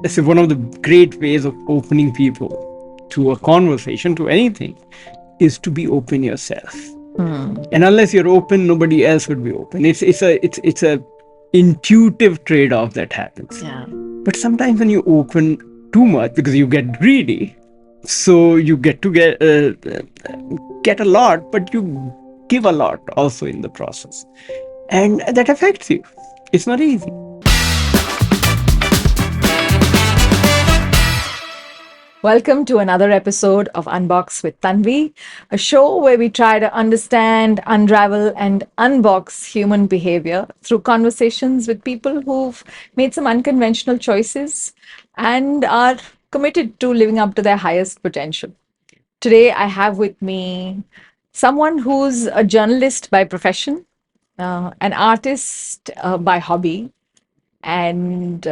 it's one of the great ways of opening people to a conversation, to anything, is to be open yourself. And unless you're open, nobody else would be open. It's a intuitive trade-off that happens. Yeah. But sometimes when you open too much, because you get greedy, so you get a lot, but you give a lot also in the process, and that affects you. It's not easy. Welcome to another episode of Unbox with Tunvey, a show where we try to understand, unravel, and unbox human behavior through conversations with people who've made some unconventional choices and are committed to living up to their highest potential. Today, I have with me someone who's a journalist by profession, an artist by hobby, and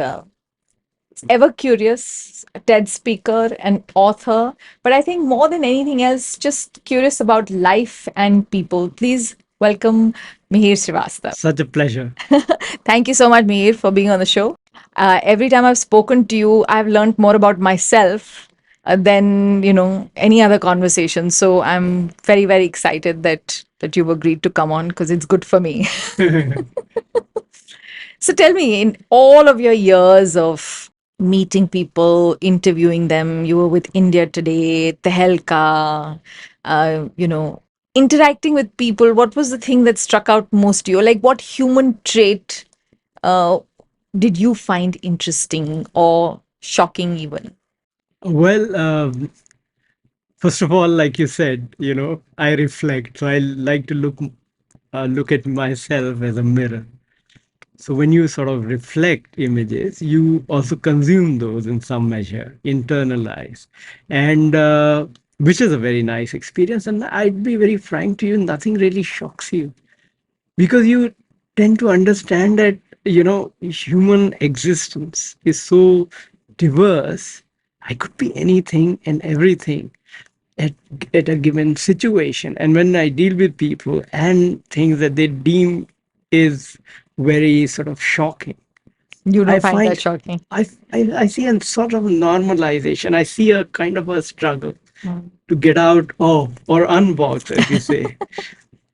ever curious, a TED speaker, an author, but I think more than anything else, just curious about life and people. Please welcome Mihir Shrivastva. Such a pleasure. Thank you so much, Mihir, for being on the show. Every time I've spoken to you, I've learned more about myself than any other conversation. So I'm very, very excited that you've agreed to come on because it's good for me. So tell me, in all of your years of meeting people, interviewing them, you were with India Today, Tehelka, interacting with people, what was the thing that struck out most to you? Like, what human trait uh, did you find interesting or shocking even? Well, first of all, like you said, I reflect, so I like to look at myself as a mirror. So when you sort of reflect images, you also consume those in some measure, internalize, and which is a very nice experience. And I'd be very frank to you, nothing really shocks you because you tend to understand that human existence is so diverse. I could be anything and everything at, at a given situation. And when I deal with people and things that they deem is very sort of shocking, You I don't find that find shocking? I see a sort of normalization. I see a kind of a struggle to get out of or unbox, as you say.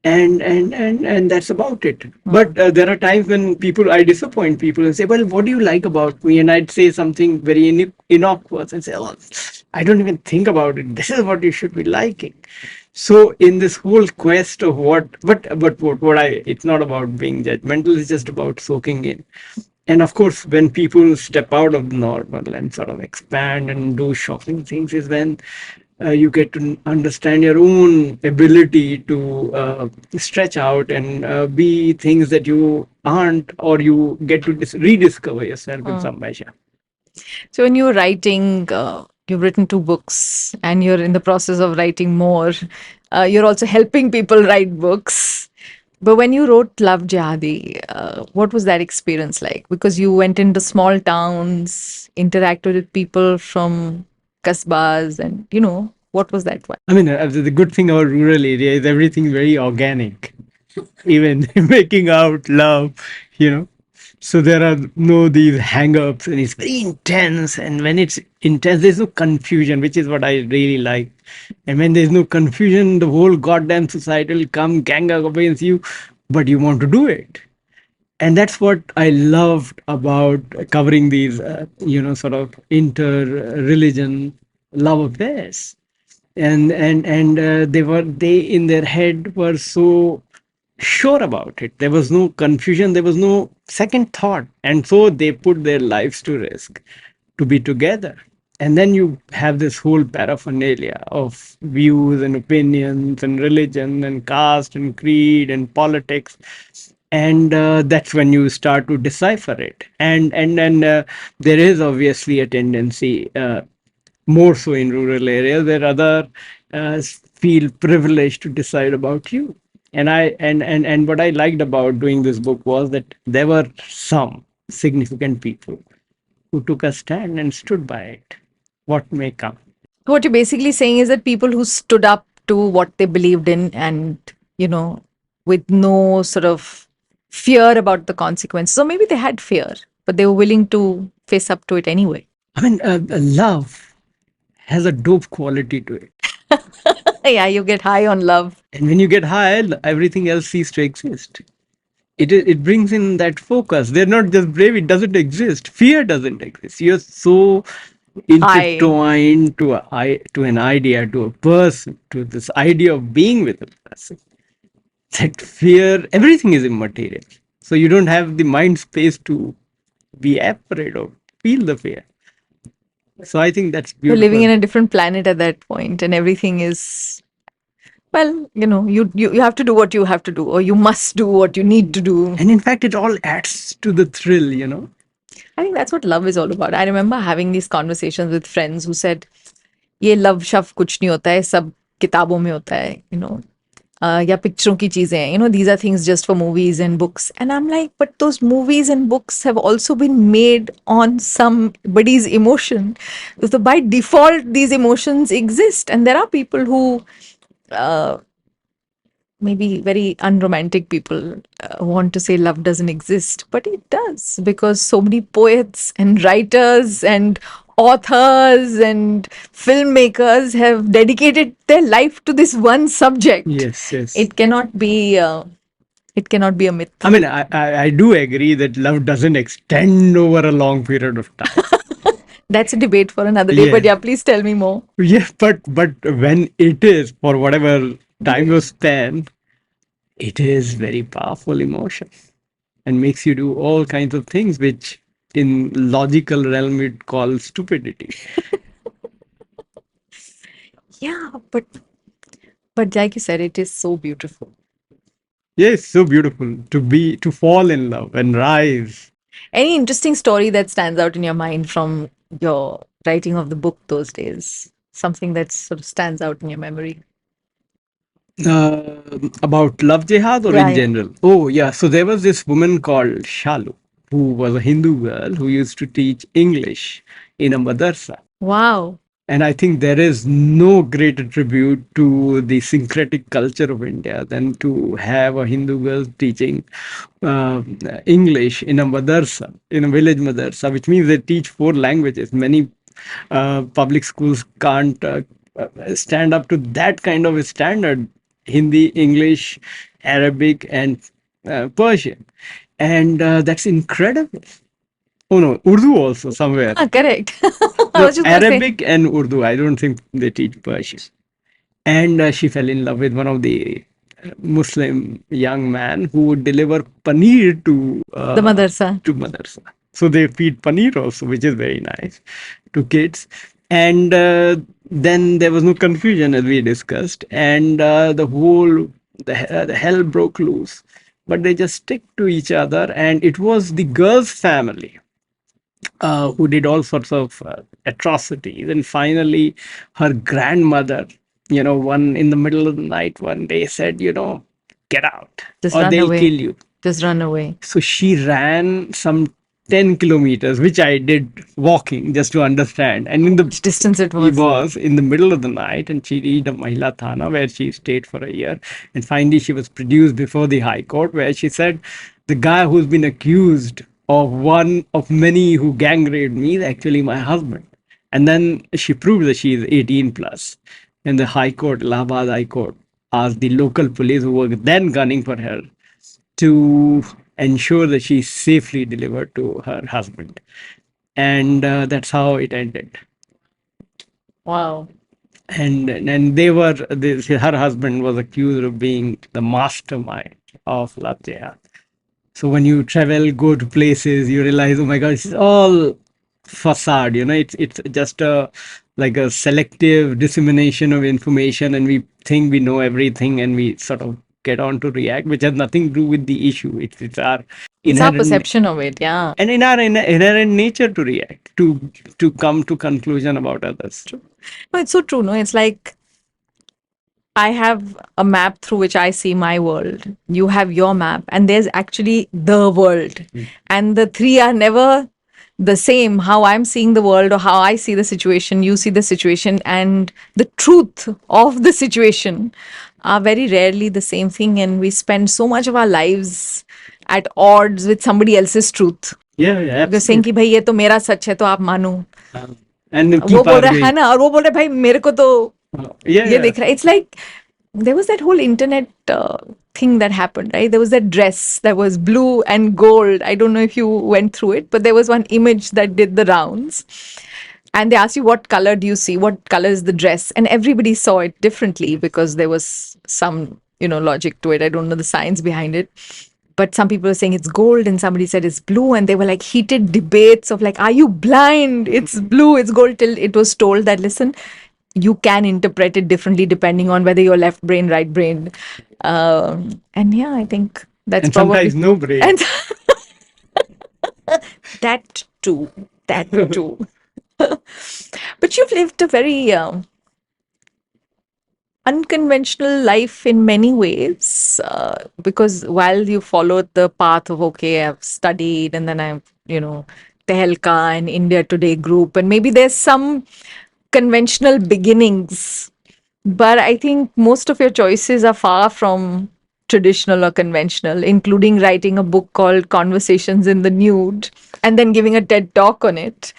And that's about it. But there are times when people I disappoint people and say, well, what do you like about me? And I'd say something very innocuous and say, oh, I don't even think about it. This is what you should be liking. So in this whole quest of what I it's not about being judgmental, it's just about soaking in. And of course, when people step out of the normal and sort of expand and do shocking things, is when you get to understand your own ability to stretch out and be things that you aren't, or you get to rediscover yourself in some measure. So when you're writing, you've written 2 books and you're in the process of writing more. You're also helping people write books. But when you wrote Love Jihadi, what was that experience like? Because you went into small towns, interacted with people from kasbahs, and what was that one? I mean, the good thing about rural area is everything very organic, even making out love, you know. So there are no these hang-ups, and it's very intense. And when it's intense, there's no confusion, which is what I really like. And when there's no confusion, the whole goddamn society will come gang up against you, but you want to do it. And that's what I loved about covering these, sort of inter-religion love affairs. And they in their head were so sure about it. There was no confusion, there was no second thought, and so they put their lives to risk to be together. And then you have this whole paraphernalia of views and opinions and religion and caste and creed and politics, and that's when you start to decipher it. And there is obviously a tendency, more so in rural areas, where other feel privileged to decide about you. And what I liked about doing this book was that there were some significant people who took a stand and stood by it, what may come. What you're basically saying is that people who stood up to what they believed in and, with no sort of fear about the consequences. So maybe they had fear, but they were willing to face up to it anyway. I mean, love has a dope quality to it. Yeah, you get high on love. And when you get high, everything else ceases to exist. It brings in that focus. They're not just brave, it doesn't exist. Fear doesn't exist. You're so High. intertwined to an idea, to a person, to this idea of being with a person, that fear, everything is immaterial. So you don't have the mind space to be afraid or feel the fear. So I think that's You're living beautiful. in a different planet at that point, and everything is, well, you have to do what you have to do, or you must do what you need to do. And in fact, it all adds to the thrill. I think that's what love is all about. I remember having these conversations with friends who said, "ये love शव कुछ नहीं होता है, सब किताबों में होता है, या पिक्चरों की चीजें हैं, these are things just for movies and books." And I'm like, but those movies and books have also been made on somebody's emotion. So by default, these emotions exist, and there are people who uh, maybe very unromantic people want to say love doesn't exist, but it does, because so many poets and writers and authors and filmmakers have dedicated their life to this one subject. Yes, yes. It cannot be. It cannot be a myth. I mean, I do agree that love doesn't extend over a long period of time. That's a debate for another day. Yeah. But yeah, please tell me more. Yeah, but when it is for whatever time you spend, it is very powerful emotion and makes you do all kinds of things which in logical realm it calls stupidity. Yeah, but like you said, it is so beautiful. Yes, so beautiful to fall in love and rise. Any interesting story that stands out in your mind from your writing of the book those days? Something that sort of stands out in your memory? About love jihad or Yeah, in yeah. general? Oh, yeah. So there was this woman called Shalu who was a Hindu girl who used to teach English in a madrasa. Wow. And I think there is no greater tribute to the syncretic culture of India than to have a Hindu girl teaching uh, English in a madrasa, in a village madrasa, which means they teach four languages. Many public schools can't stand up to that kind of a standard: Hindi, English, Arabic, and Persian. And that's incredible. Oh no, Urdu also somewhere. Ah, correct. I No, was just going to say. Arabic and Urdu. I don't think they teach Persian. And she fell in love with one of the Muslim young man who would deliver paneer The madrasa. to madrasa. So they feed paneer also, which is very nice to kids. And then there was no confusion as we discussed, and the hell broke loose. But they just stick to each other, and it was the girl's family who did all sorts of atrocities. And finally, her grandmother, one in the middle of the night, one day said, get out Just or run they'll kill away. you. Just run away. So she ran some 10 kilometers, which I did walking just to understand. And in the Which distance it he was. was in the middle of the night, and she reached a Mahila Thana where she stayed for a year. And finally, she was produced before the High Court, where she said, the guy who's been accused of one of many who gang raped me is actually my husband. And then she proved that she is 18 plus. And the High Court, Allahabad High Court, asked the local police who were then gunning for her to ensure that she's safely delivered to her husband. And that's how it ended. Wow. And they were her husband was accused of being the mastermind of love jihad. So when you travel, go to places, you realize, oh my god, it's all facade. It's just a like a selective dissemination of information, and we think we know everything, and we sort of get on to react, which has nothing to do with the issue. It's our It's our inherent perception of it. Yeah. and in our inherent nature to react, to come to conclusion about others. No, it's so true. No, it's like I have a map through which I see my world. You have your map, and there's actually the world. And the three are never the same. How I'm seeing the world or how I see the situation, you see the situation, and the truth of the situation are very rarely the same thing. And we spend so much of our lives at odds with somebody else's truth. Yeah, Because saying कि absolutely. भाई ये तो मेरा सच है तो आप मानो, And वो keep बोल रहा है arguing. ना, और वो बोल रहा है भाई मेरे को तो Yeah, ये yeah. दिख रहा है. It's like there was that whole internet thing that happened, right? There was that dress that was blue and gold. I don't know if you went through it, but there was one image that did the rounds. And they asked you, what color do you see? What color is the dress? And everybody saw it differently because there was some, logic to it. I don't know the science behind it. But some people were saying it's gold and somebody said it's blue. And they were like heated debates of like, are you blind? It's blue, it's gold. Till it was told that, listen, you can interpret it differently depending on whether you're left brain, right brain. And yeah, I think that's And probably, sometimes no brain. and that too, that too. But you've lived a very unconventional life in many ways, because while you followed the path of, okay, I've studied and then I've, Tehelka and India Today group, and maybe there's some conventional beginnings, but I think most of your choices are far from traditional or conventional, including writing a book called Conversations in the Nude and then giving a TED talk on it.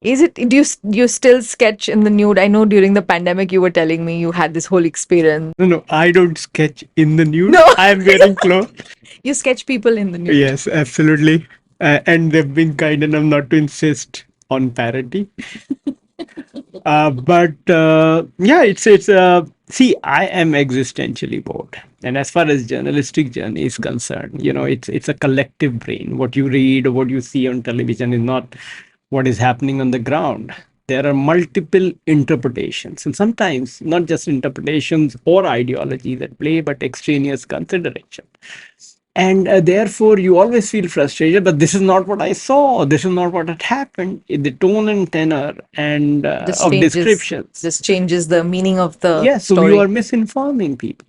Is it, do you still sketch in the nude? I know during the pandemic you were telling me you had this whole experience. No, I don't sketch in the nude. No, I'm wearing clothes. you sketch people in the nude. Yes, absolutely. And they've been kind enough not to insist on parody. But yeah, it's see, I am existentially bored, and as far as journalistic journey is concerned, it's a collective brain. What you read or what you see on television is not what is happening on the ground. There are multiple interpretations, and sometimes not just interpretations or ideologies at play, but extraneous consideration. And therefore you always feel frustrated, but this is not what I saw, this is not what had happened. The tone and tenor and Just of changes, descriptions, just changes the meaning of the yes, so you story. are misinforming people.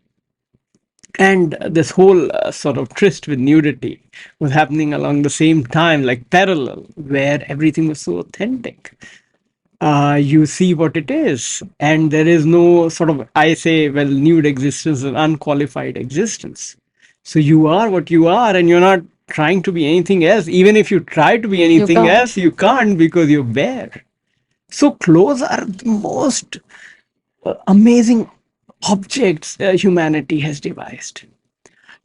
And this whole sort of tryst with nudity was happening along the same time, like parallel, where everything was so authentic. You see what it is, and there is no sort of, I say, well, nude existence is an unqualified existence. So you are what you are, and you're not trying to be anything else. Even if you try to be You anything can't. else, you can't because you're bare. So clothes are the most amazing objects humanity has devised.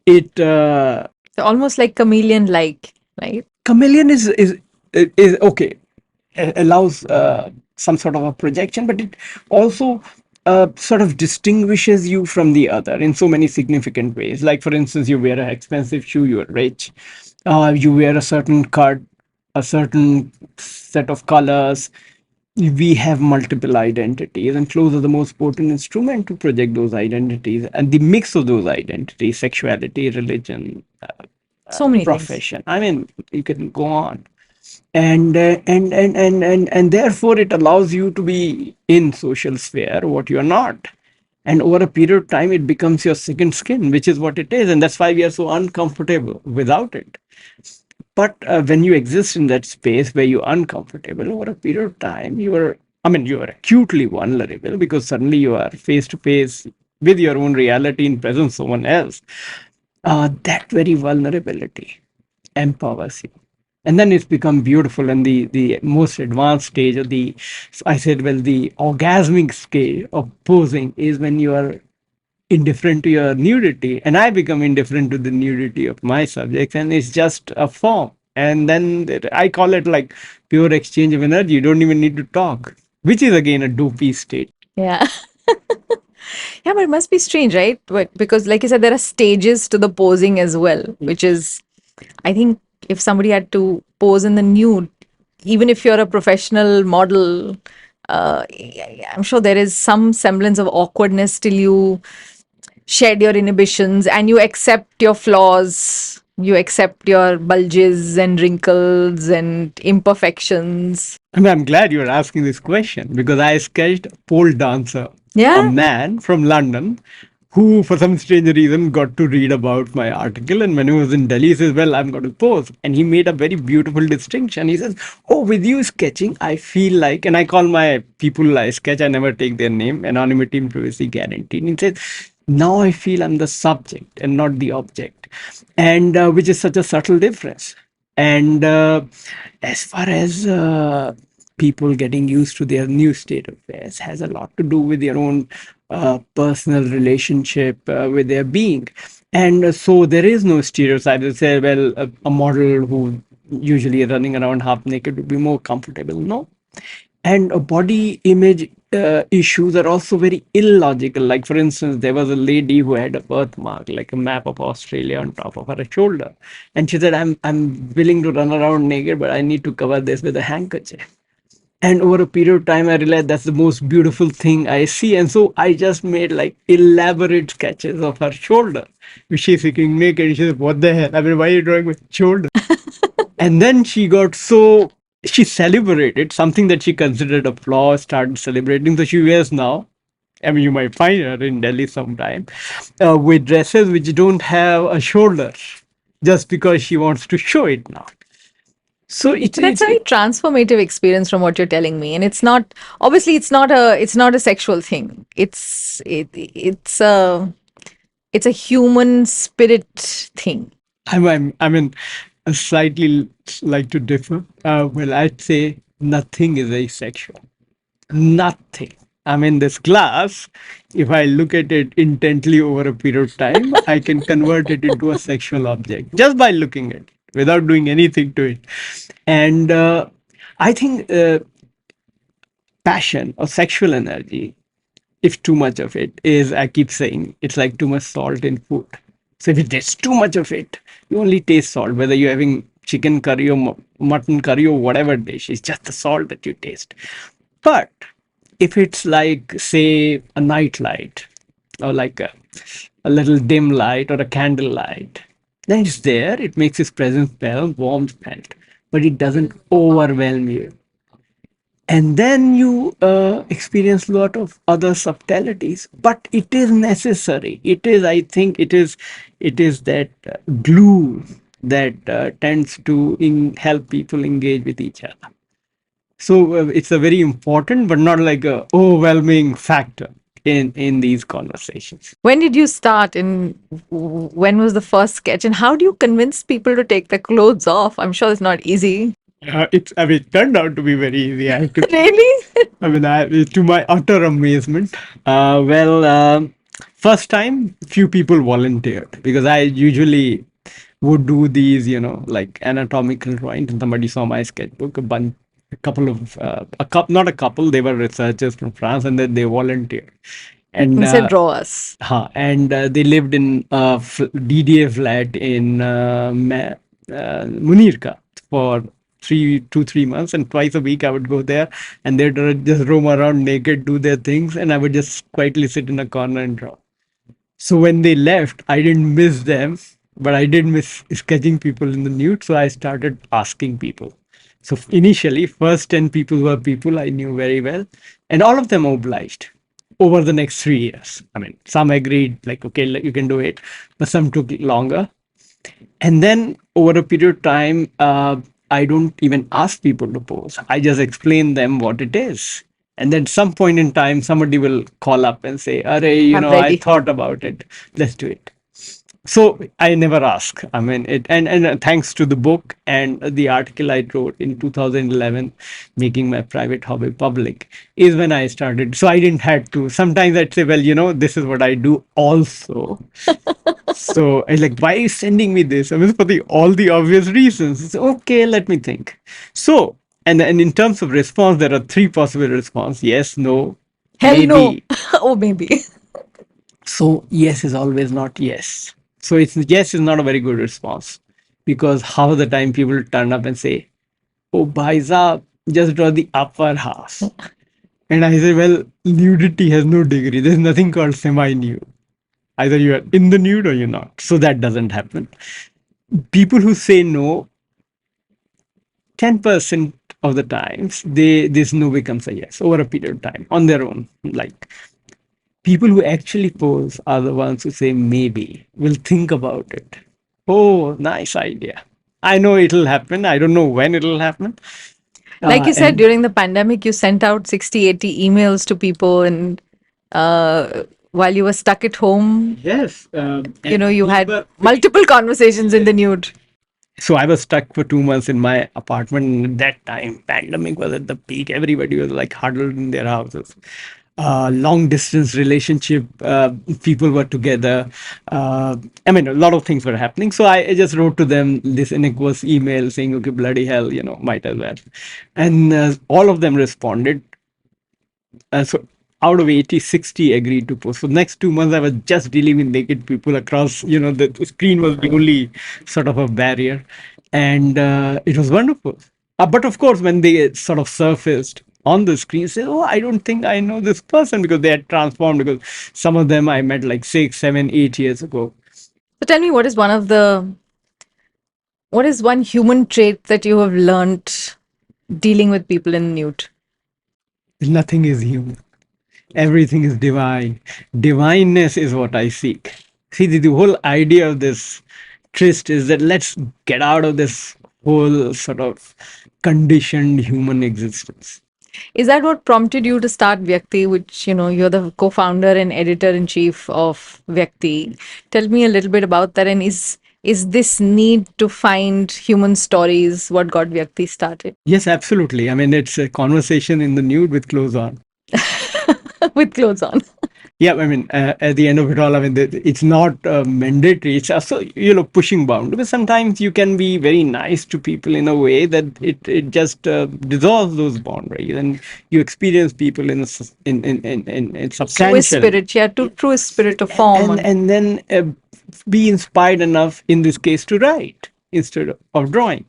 It So almost like chameleon like, right? chameleon is okay, allows some sort of a projection, but it also sort of distinguishes you from the other in so many significant ways. Like, for instance, you wear an expensive shoe, you're rich. You wear a certain cut, a certain set of colors. We have multiple identities, and clothes are the most potent instrument to project those identities, and the mix of those identities, sexuality, religion, So many things. profession. I mean, you can go on. And therefore it allows you to be in social sphere what you are not, and over a period of time it becomes your second skin, which is what it is, and that's why we are so uncomfortable without it. But when you exist in that space where you're uncomfortable over a period of time, you are acutely vulnerable because suddenly you are face to face with your own reality in presence of someone else. That very vulnerability empowers you, and then it's become beautiful. And the most advanced stage of the, I said, well, the orgasmic scale of posing is when you are indifferent to your nudity, and I become indifferent to the nudity of my subjects, and it's just a form. And then I call it like pure exchange of energy. You don't even need to talk, which is again a dopey state. Yeah. Yeah, but it must be strange, right? But because, like you said, there are stages to the posing as well, which is, I think, if somebody had to pose in the nude, even if you're a professional model, I'm sure there is some semblance of awkwardness till you shed your inhibitions and you accept your flaws, you accept your bulges and wrinkles and imperfections. I mean, I'm glad you're asking this question because I sketched a pole dancer, a Yeah. man from London who, for some strange reason, got to read about my article. And when he was in Delhi, he says, well, I'm going to pose. And he made a very beautiful distinction. He says, oh, with you sketching, I feel like, and I call my people I sketch, I never take their name, anonymity and privacy guaranteed. And he says, now I feel I'm the subject and not the object. And which is such a subtle difference. And as far as people getting used to their new state of affairs has a lot to do with their own personal relationship with their being. And so there is no stereotype that say, well, a model who usually running around half naked would be more comfortable. No, and body image issues are also very illogical. Like, for instance, there was a lady who had a birthmark, like a map of Australia, on top of her shoulder, and she said, I'm willing to run around naked, but I need to cover this with a handkerchief. And over a period of time, I realized that's the most beautiful thing I see. And so I just made like elaborate sketches of her shoulder, which she's sitting naked. And she said, what the hell? I mean, why are you drawing my shoulder? And then she got so, she celebrated something that she considered a flaw, started celebrating. So she wears now, I mean, you might find her in Delhi sometime, with dresses which don't have a shoulder, just because she wants to show it now. So But that's a very transformative experience from what you're telling me, and it's not, obviously it's not a sexual thing. It's a human spirit thing. I mean, I slightly like to differ. Well, I'd say nothing is asexual. Nothing. I mean, this glass, if I look at it intently over a period of time, I can convert it into a sexual object just by looking at it without doing anything to it. And I think passion or sexual energy, if too much of it is, I keep saying, it's like too much salt in food. So if there's too much of it, you only taste salt, whether you're having chicken curry or mutton curry or whatever dish, it's just the salt that you taste. But if it's like, say, a night light or like a little dim light or a candle light, then it's there, it makes its presence felt, warmth felt, but it doesn't overwhelm you. And then you experience a lot of other subtleties, but it is necessary. It is, I think, it is that glue that tends to help people engage with each other. So it's a very important but not like a overwhelming factor in these conversations. When did you start, and when was the first sketch, and how do you convince people to take their clothes off? I'm sure it's not easy. I mean, it turned out to be very easy. I have to, Really? I mean, to my utter amazement. First time, few people volunteered because I usually would do these, like anatomical drawings. And somebody saw my sketchbook, a couple of, not a couple, they were researchers from France, and then they volunteered. And And said, draw us. they lived in a DDA flat in Munirka for 3 months, and twice a week I would go there, and they'd just roam around naked, do their things, and I would just quietly sit in a corner and draw. So when they left, I didn't miss them, but I did miss sketching people in the nude. So I started asking people. So initially, first 10 people were people I knew very well, and all of them obliged over the next 3 years. I mean, some agreed, like, okay, you can do it, but some took longer. And then over a period of time, I don't even ask people to pose. I just explain them what it is. And then some point in time, somebody will call up and say, Array, I'm I ready. thought about it. Let's do it. So I never ask. I mean, and thanks to the book and the article I wrote in 2011, making my private hobby public, is when I started. So I didn't had to. Sometimes I'd say, well, this is what I do also. So I like, why are you sending me this? I mean, for all the obvious reasons. It's okay. Let me think. So, and in terms of response, there are three possible response: yes, no, Hell no. maybe. Oh, maybe. So yes is always not yes. So it's yes is not a very good response, because half of the time people turn up and say, "Oh, bhai saab, just draw the upper half." And I say, well, nudity has no degree. There's nothing called semi-nude. Either you are in the nude or you're not. So that doesn't happen. People who say no, 10% of the times, this no becomes a yes over a period of time on their own. Like, people who actually pose are the ones who say maybe, will think about it. Oh, nice idea. I know it'll happen. I don't know when it'll happen. Like you said, And during the pandemic, you sent out 60, 80 emails to people, and while you were stuck at home, yes, you and had these were multiple conversations in the nude. So I was stuck for 2 months in my apartment. And at that time, pandemic was at the peak. Everybody was like huddled in their houses. Long distance relationship, people were together. I mean, a lot of things were happening. So I just wrote to them this inequitous email saying, okay, bloody hell, might as well. And all of them responded. So out of 80, 60 agreed to post. For the next 2 months, I was just dealing with naked people across, the screen was the only sort of a barrier. And it was wonderful. But of course, when they sort of surfaced on the screen, say, oh, I don't think I know this person, because they had transformed, because some of them I met like 6, 7, 8 years ago. So tell me, what is one human trait that you have learned dealing with people in nude? Nothing is human. Everything is divine. Divineness is what I seek. See, the whole idea of this tryst is that let's get out of this whole sort of conditioned human existence. Is that what prompted you to start Vyakti, which, you're the co-founder and editor-in-chief of Vyakti? Tell me a little bit about that. And is this need to find human stories what got Vyakti started? Yes, absolutely. I mean, it's a conversation in the nude with clothes on. With clothes on. Yeah, I mean, at the end of it all, I mean, it's not mandatory. It's also, pushing bound. Because sometimes you can be very nice to people in a way that it just dissolves those boundaries, and you experience people in Truest substantial, spirit, yeah, to truest spirit of form. and then be inspired enough, in this case, to write instead of drawing.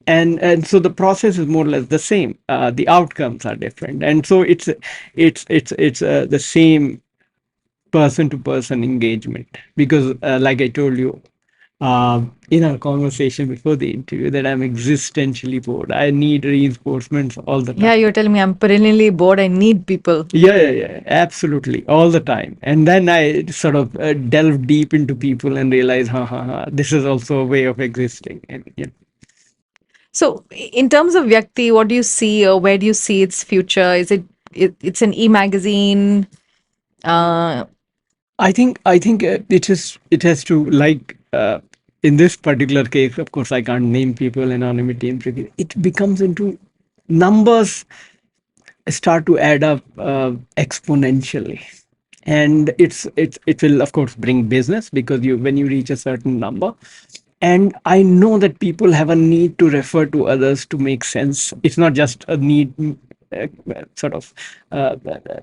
And so the process is more or less the same. The outcomes are different, and so it's the same person to person engagement, because like I told you in our conversation before the interview, that I'm existentially bored. I need reinforcements all the Yeah, time. you're telling me I'm perennially bored. I need people. Yeah, absolutely, all the time. And then I sort of delve deep into people and realize, this is also a way of existing. And So, in terms of Vyakti, what do you see, or where do you see its future? It's an e-magazine? Uh, I think it has to, like, in this particular case, of course, I can't name people, anonymity and privacy. It becomes into numbers start to add up exponentially, and it will of course bring business, because when you reach a certain number. And I know that people have a need to refer to others to make sense. It's not just a need, uh, sort of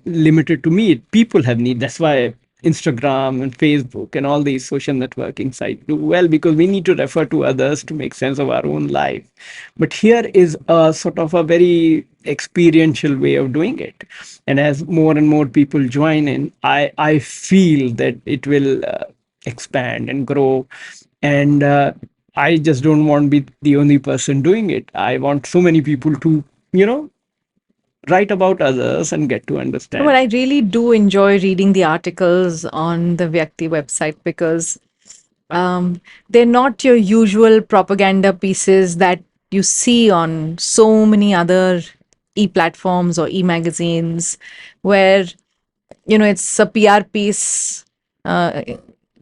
limited to me. People have need. That's why Instagram and Facebook and all these social networking sites do well, because we need to refer to others to make sense of our own life. But here is a sort of a very experiential way of doing it. And as more and more people join in, I feel that it will expand and grow. And I just don't want to be the only person doing it. I want so many people to, you know write about others and get to no, but understand. I really do enjoy reading the articles on the Vyakti website because they're not your usual propaganda pieces that you see on so many other e-platforms or e-magazines where it's a PR piece.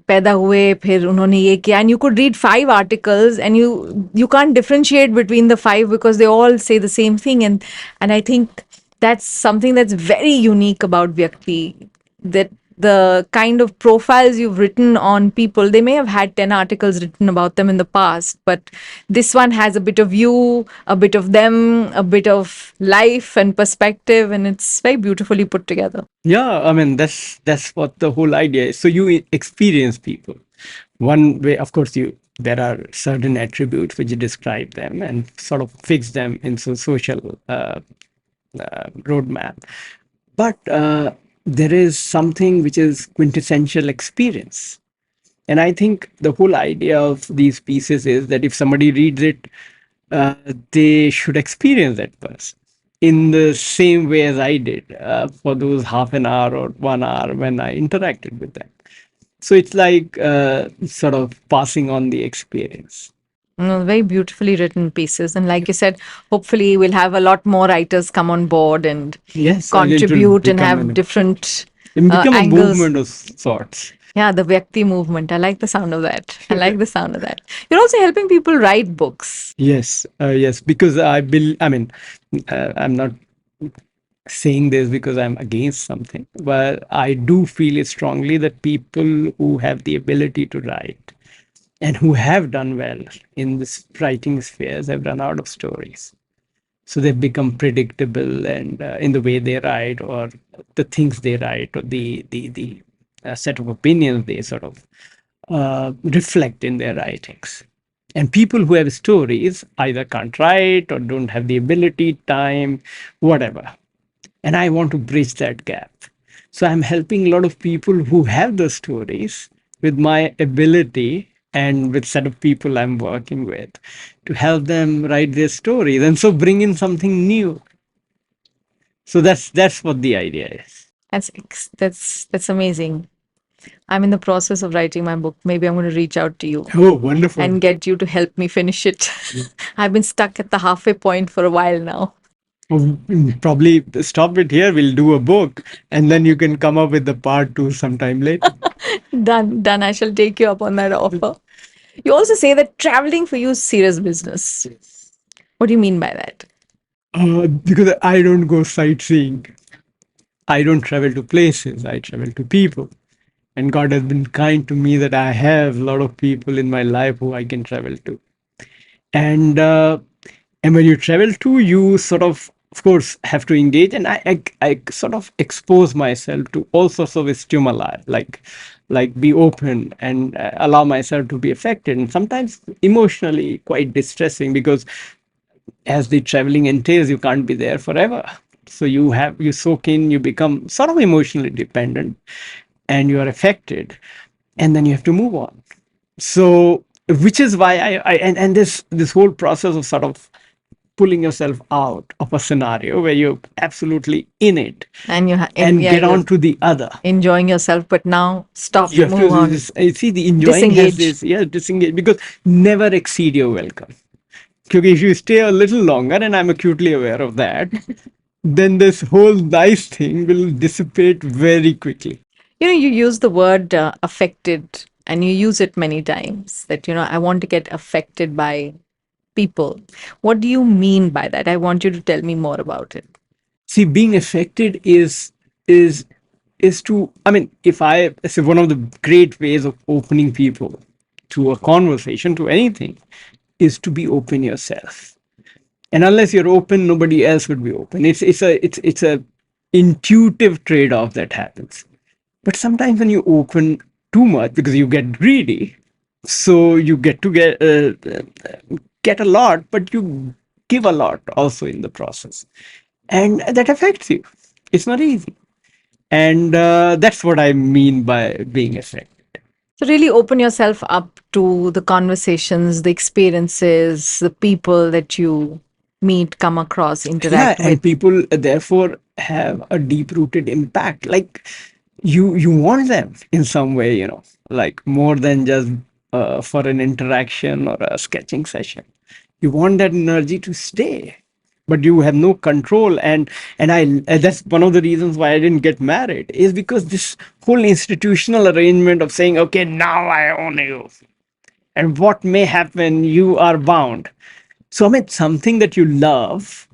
पैदा हुए फिर उन्होंने ये किया and you could read 5 articles and you can't differentiate between the 5 because they all say the same thing, and I think that's something that's very unique about Vyakti, that the kind of profiles you've written on people, they may have had 10 articles written about them in the past, but this one has a bit of you, a bit of them, a bit of life and perspective, and it's very beautifully put together. Yeah, I mean, that's what the whole idea is. So you experience people. One way, of course, there are certain attributes which describe them and sort of fix them into social roadmap. But there is something which is quintessential experience. And I think the whole idea of these pieces is that if somebody reads it, they should experience that person in the same way as I did for those half an hour or 1 hour when I interacted with them. So it's like sort of passing on the experience. Very beautifully written pieces. And like you said, hopefully we'll have a lot more writers come on board and Yes, and it will contribute and become have different it become a angles. movement of sorts. Yeah, the Vyakti movement. I like the sound of that. I like the sound of that. You're also helping people write books. Yes, yes, because I mean, I'm not saying this because I'm against something, but I do feel it strongly that people who have the ability to write and who have done well in this writing spheres have run out of stories. So they've become predictable and in the way they write or the things they write or the set of opinions they sort of reflect in their writings. And people who have stories either can't write or don't have the ability, time, whatever. And I want to bridge that gap. So I'm helping a lot of people who have the stories with my ability and with set of people I'm working with to help them write their stories and so bring in something new. So that's what the idea is. That's amazing. I'm in the process of writing my book. Maybe I'm going to reach out to you Oh, wonderful. and get you to help me finish it. I've been stuck at the halfway point for a while now. Oh, probably stop it here. We'll do a book, and then you can come up with the part two sometime later. Done, done. I shall take you up on that offer. You also say that traveling for you is serious business. What do you mean by that? Because I don't go sightseeing. I don't travel to places. I travel to people. And God has been kind to me that I have a lot of people in my life who I can travel to. And and when you travel to, you sort of course, have to engage. And I sort of expose myself to all sorts of stimuli, like be open and allow myself to be affected. And sometimes emotionally quite distressing because as the traveling entails, you can't be there forever. So you soak in, you become sort of emotionally dependent, and you are affected, and then you have to move on. So which is why and this whole process of sort of pulling yourself out of a scenario where you're absolutely in it And and yeah, get you're on to the other. enjoying yourself, but now stop, You have to move on, see the enjoying has disengage. this, yeah, disengage, because never exceed your welcome. Because if you stay a little longer, and I'm acutely aware of that, then this whole nice thing will dissipate very quickly. You know, you use the word affected, and you use it many times that, I want to get affected by people. What do you mean by that? I want you to tell me more about it. See, being affected is is to, I mean, if I say one of the great ways of opening people to a conversation, to anything, is to be open yourself. And unless you're open, nobody else would be open. It's a intuitive trade-off that happens. But sometimes when you open too much because you get greedy, so you get a lot, but you give a lot also in the process, and that affects you. It's not easy, and that's what I mean by being affected. So, really open yourself up to the conversations, the experiences, the people that you meet, come across, Yeah, interact and with. people therefore have a deep-rooted impact. Like you want them in some way, like more than just for an interaction or a sketching session. You want that energy to stay, but you have no control. And that's one of the reasons why I didn't get married, is because this whole institutional arrangement of saying, okay, now I own you, and what may happen, you are bound. So I mean, something that you love,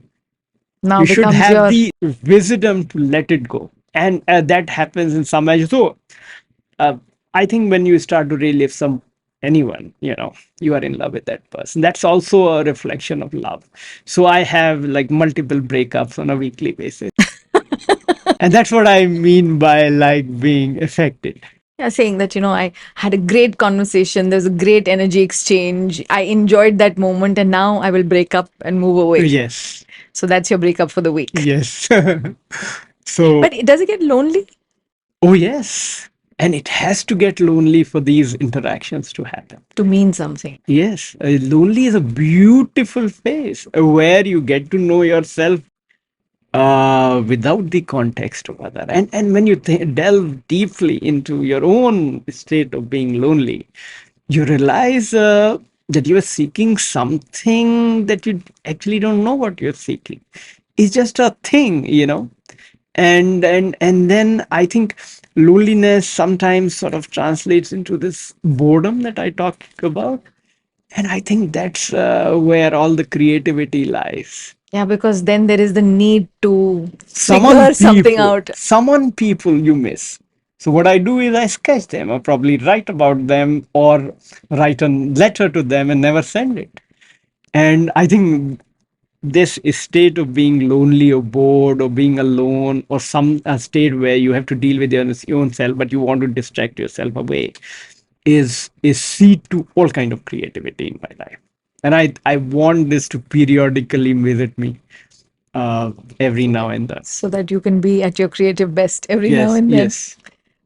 Now you should becomes have your. the wisdom to let it go, and that happens in some measure. So uh, I think when you start to relive anyone, you are in love with that person. That's also a reflection of love. So I have like multiple breakups on a weekly basis, and that's what I mean by like being affected. Yeah, saying that, I had a great conversation. There's a great energy exchange. I enjoyed that moment, and now I will break up and move away. Yes, So that's your breakup for the week. yes. So, But does it get lonely? oh yes, and it has to get lonely for these interactions to happen. To mean something. Yes, lonely is a beautiful phase where you get to know yourself without the context of other. And when you delve deeply into your own state of being lonely, you realize that you are seeking something that you actually don't know what you're seeking. It's just a thing, And then I think loneliness sometimes sort of translates into this boredom that I talk about, and I think that's where all the creativity lies. Yeah, because then there is the need to Summon figure something people, out. summon people you miss. So what I do is I sketch them, or probably write about them, or write a letter to them and never send it. And I think this state of being lonely or bored or being alone, or some a state where you have to deal with your own self but you want to distract yourself away, is seed to all kind of creativity in my life. And I want this to periodically visit me, every now and then. So that you can be at your creative best every now Yes, and then. yes.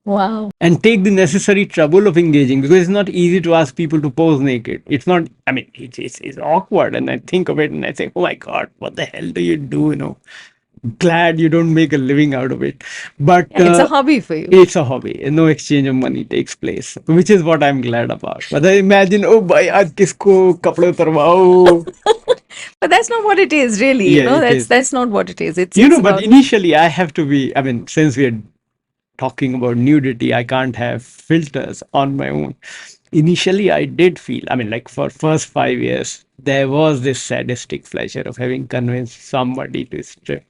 Wow. And take the necessary trouble of engaging, because it's not easy to ask people to pose naked. It's not, I mean, it's awkward. And I think of it and I say, oh my God, what the hell do you do? Glad you don't make a living out of it. But Yeah, it's a hobby for you. it's a hobby and no exchange of money takes place, which is what I'm glad about. But I imagine, oh, bhai, aaj kisko kapde utarwao. But that's not what it is, really. Yeah, it is. That's not what it is. It's But about initially I have to be, I mean, since we're talking about nudity, I can't have filters on my own. Initially, I did feel, I mean, like for first 5 years, there was this sadistic pleasure of having convinced somebody to strip.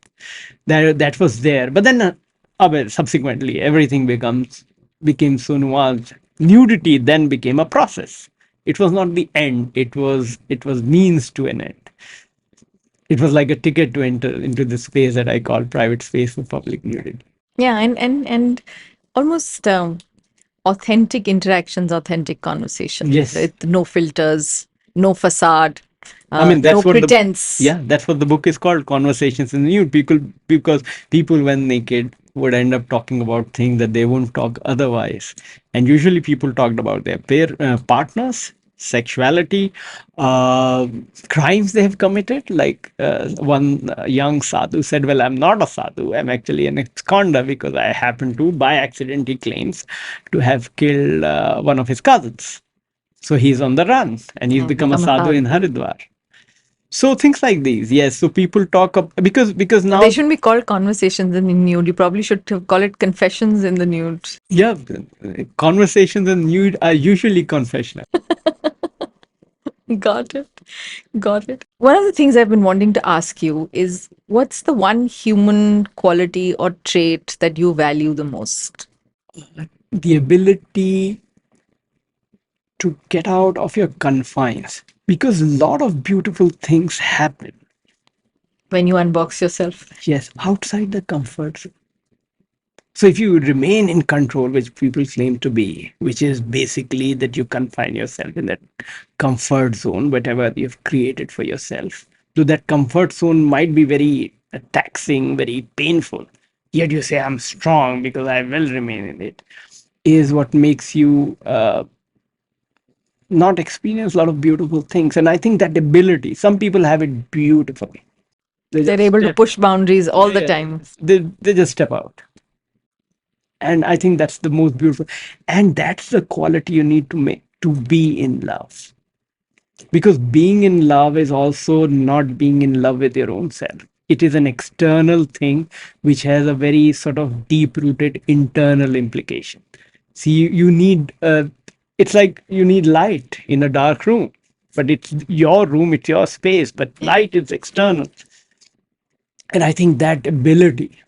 That was there. But then, well, subsequently, everything became so nuanced. Nudity then became a process. It was not the end. It was means to an end. It was like a ticket to enter into the space that I call private space for public nudity. yeah, and almost authentic interactions, authentic conversations Yes. with no filters, no facade, I mean, no that's what pretense. that's what the book is called, Conversations in the Nude. Because people, when naked, would end up talking about things that they won't talk otherwise. And usually people talked about their partners, sexuality, uh, crimes they have committed. Like one young sadhu said, well, I'm not a sadhu. I'm actually an ex-conda because I happen to, by accident, he claims, to have killed one of his cousins. So he's on the run and he's And become a become a sadhu in sadhu. Haridwar. So things like these, yes. So people talk up because They now, shouldn't be called conversations in the nude. You probably should call it confessions in the nude. yeah, conversations and nude are usually confessional. Got it. Got it. One of the things I've been wanting to ask you is what's the one human quality or trait that you value the most? The ability to get out of your confines, because a lot of beautiful things happen, When you unbox yourself. yes, outside the comfort zone. So if you remain in control, which people claim to be, which is basically that you confine yourself in that comfort zone, whatever you've created for yourself. So that comfort zone might be very taxing, very painful. Yet you say, I'm strong because I will remain in it, is what makes you not experience a lot of beautiful things. And I think that ability, some people have it beautifully. They They're just able to step, push boundaries all the yeah, time. they just step out. And I think that's the most beautiful, and that's the quality you need to make to be in love, because being in love is also not being in love with your own self. It is an external thing which has a very sort of deep rooted internal implication. See, you need it's like you need light in a dark room, but it's your room, it's your space, but light is external. And I think that ability,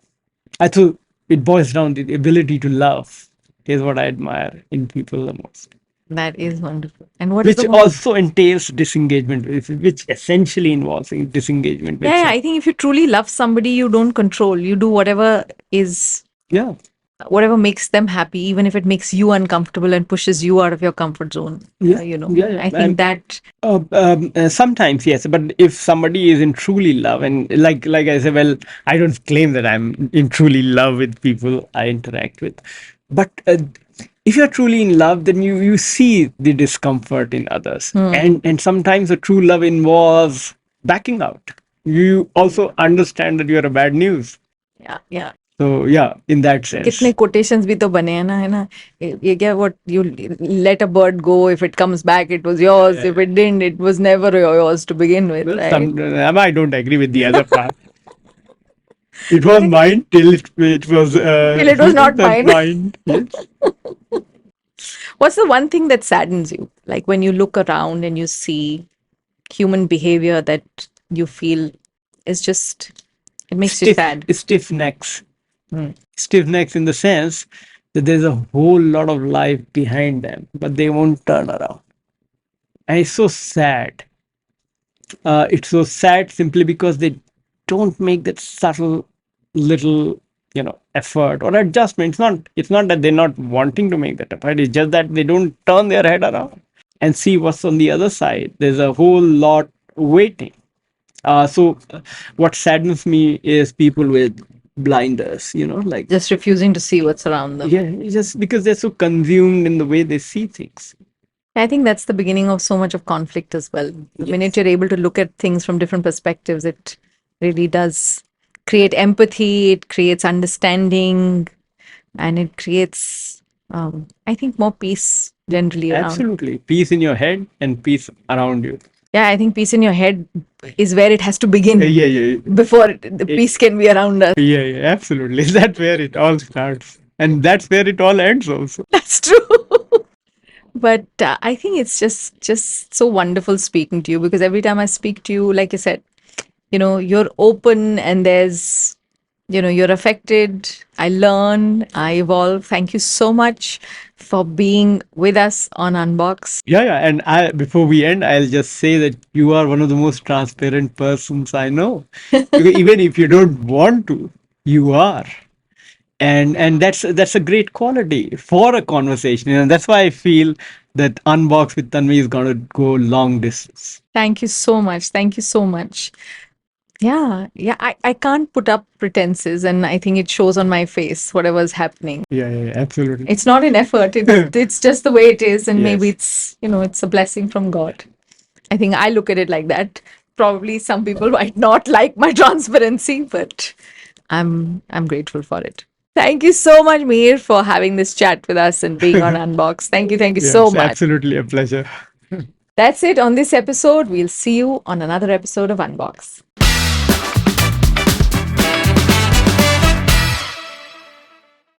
I thought, it boils down to the ability to love is what I admire in people the most. That is wonderful. And what is Which the one? also entails disengagement, which essentially involves disengagement with Yeah, self. I think if you truly love somebody, you don't control. You do Yeah. whatever makes them happy, even if it makes you uncomfortable and pushes you out of your comfort zone. Yeah. Yeah. I think that Sometimes yes, but if somebody is in truly love, and like I said, well, I don't claim that I'm in truly love with people I interact with, but if you're truly in love, then you see the discomfort in others, and sometimes a true love involves backing out. You also understand that you're a bad news. yeah, yeah. So yeah, in that sense. कितने quotations भी तो बने हैं ना, है ना? ये क्या, what you let a bird go, if it comes back it was yours, if it didn't it was never yours to begin with, Well, right? I don't agree with the other part. It was mine till it was Till it was not not mine. mine. Yes. What's the one thing that saddens you? Like when you look around and you see human behavior that you feel is just, it makes you sad. Stiff necks. Hmm. Stiff necks in the sense that there's a whole lot of life behind them, but they won't turn around. And it's so sad. It's so sad simply because they don't make that subtle little effort or adjustment. It's not that they're not wanting to make that effort. It's just that they don't turn their head around and see what's on the other side. There's a whole lot waiting. So what saddens me is people with blinders, like, Just refusing to see what's around them. yeah, it's just because they're so consumed in the way they see things. I think that's the beginning of so much of conflict as well. The minute Yes. you're able to look at things from different perspectives, it really does create empathy, it creates understanding, and it creates, I think, more peace generally around. Absolutely. Peace in your head and peace around you. Yeah, I think peace in your head is where it has to begin Yeah. before the peace can be around us. Yeah, absolutely. That's where it all starts. And that's where it all ends also. That's true. But I think it's just so wonderful speaking to you, because every time I speak to you, like I said, you're open and there's, you're affected. I learn, I evolve. Thank you so much for being with us on Unbox. Yeah. And before we end, I'll just say that you are one of the most transparent persons I know. Even if you don't want to, you are. And that's a great quality for a conversation. That's why I feel that Unbox with Tanvi is going to go long distance. Thank you so much. Thank you so much. Yeah. I can't put up pretenses, and I think it shows on my face whatever's happening. Yeah, absolutely. It's not an effort. It's just the way it is, and maybe Yes. it's a blessing from God. I think I look at it like that. Probably some people might not like my transparency, but I'm grateful for it. Thank you so much, Mihir, for having this chat with us and being on Unbox. Thank you Yes, so much. absolutely a pleasure. That's it on this episode. We'll see you on another episode of Unbox.